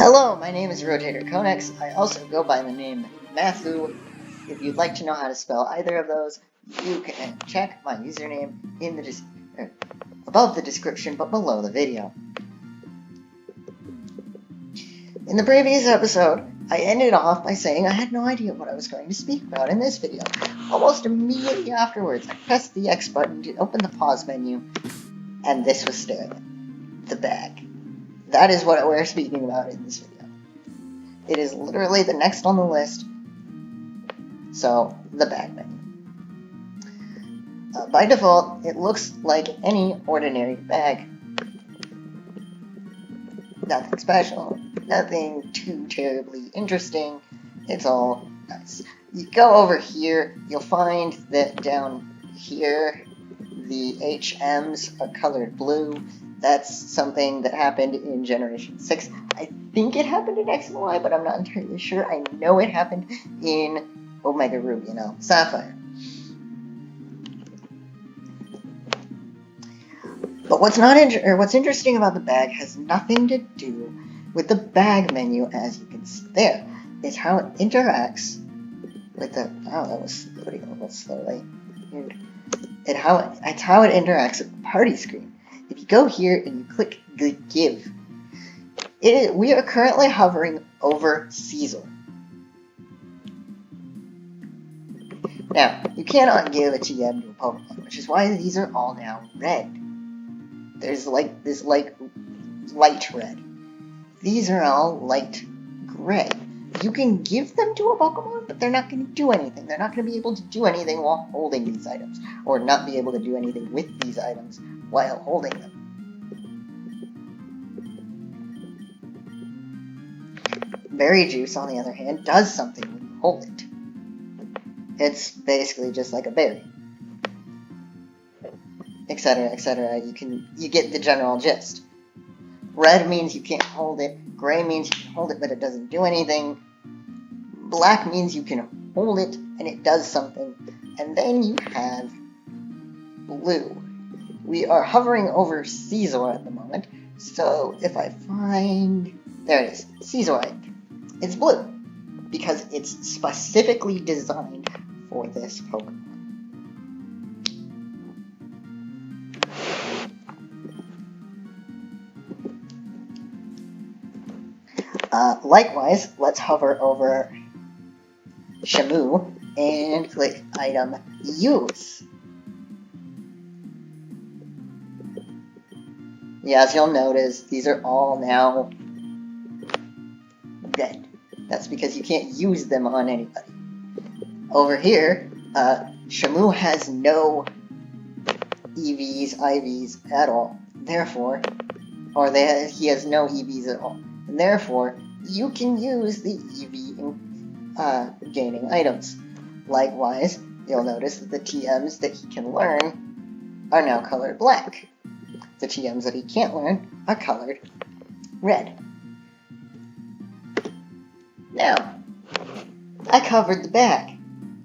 Hello, my name is Rotator Conex. I also go by the name Mathu. If you'd like to know how to spell either of those, you can check my username in the above the description, but below the video. In the previous episode, I ended off by saying I had no idea what I was going to speak about in this video. Almost immediately afterwards, I pressed the X button to open the pause menu, and this was staring at the bag. That is what we're speaking about in this video. It is literally the next on the list, so the bag menu. By default, it looks like any ordinary bag. Nothing special, nothing too terribly interesting, it's all nice. You go over here, you'll find that down here, the HMs are colored blue. That's something that happened in Generation 6. I think it happened in X and Y, but I'm not entirely sure. I know it happened in Omega Ruby and Alpha Sapphire. But what's interesting about the bag has nothing to do with the bag menu, as you can see there. It's how it interacts with the... Oh, that was loading a little slowly. Weird. It's how it interacts with the party screen. If you go here and you click Give, we are currently hovering over Caesar. Now, you cannot give a TM to a Pokemon, which is why these are all now red. There's like this light red. These are all light gray. You can give them to a Pokemon, but they're not going to do anything. They're not going to be able to do anything while holding these items, or not be able to do anything with these items while holding them. Berry Juice, on the other hand, does something when you hold it. It's basically just like a berry. Etc., etc. You get the general gist. Red means you can't hold it. Gray means you can hold it, but it doesn't do anything. Black means you can hold it, and it does something. And then you have blue. We are hovering over Caesar at the moment, so if I find... There it is, Caesarite. It's blue, because it's specifically designed for this Pokemon. Likewise, let's hover over Shamu and click Item Use. Yeah, as you'll notice, these are all now red. That's because you can't use them on anybody. Over here, Shamu has no EVs, IVs at all. Therefore, he has no EVs at all. And therefore, you can use the EV in gaining items. Likewise, you'll notice that the TMs that he can learn are now colored black. The TMs that he can't learn are colored red. Now, I covered the bag,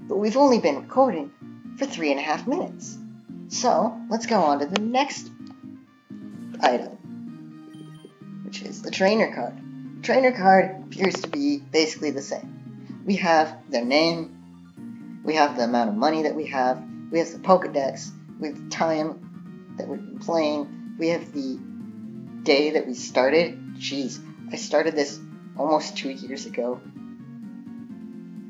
but we've only been recording for 3.5 minutes. So, let's go on to the next item, which is the trainer card. The trainer card appears to be basically the same. We have their name, we have the amount of money that we have the Pokedex, we have the time that we've been playing, we have the day that we started. Jeez, I started this almost 2 years ago.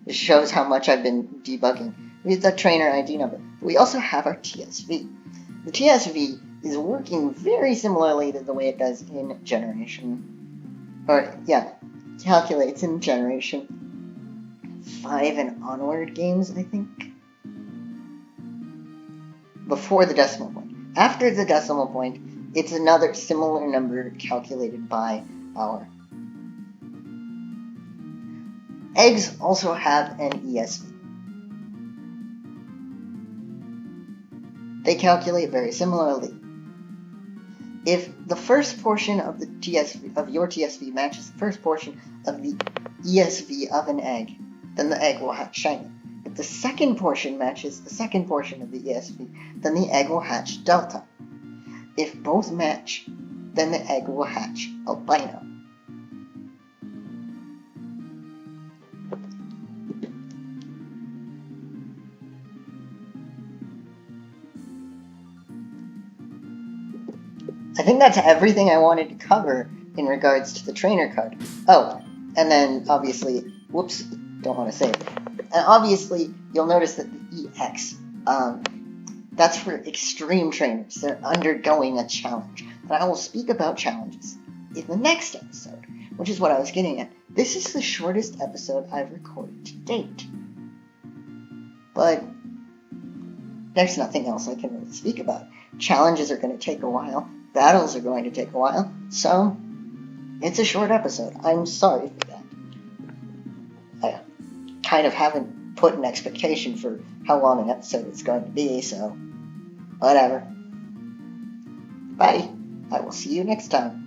This shows how much I've been debugging. We have the trainer ID number. We also have our TSV. The TSV is working very similarly to the way it does in calculates in Generation 5 and onward games, I think. Before the decimal point. After the decimal point, it's another similar number calculated by our eggs. Also have an ESV. They calculate very similarly. If the first portion of your TSV matches the first portion of the ESV of an egg, then the egg will hatch shiny. If the second portion matches the second portion of the ESV, then the egg will hatch delta. If both match, then the egg will hatch albino. think that's everything I wanted to cover in regards to the trainer card. Oh, and then obviously, whoops, don't want to say it. And obviously, you'll notice that the EX, that's for extreme trainers. They're undergoing a challenge. And I will speak about challenges in the next episode, which is what I was getting at. This is the shortest episode I've recorded to date. But there's nothing else I can really speak about. Challenges are going to take a while. Battles are going to take a while. So, it's a short episode. I'm sorry for that. I kind of haven't put an expectation for how long an episode it's going to be, so whatever. Bye. I will see you next time.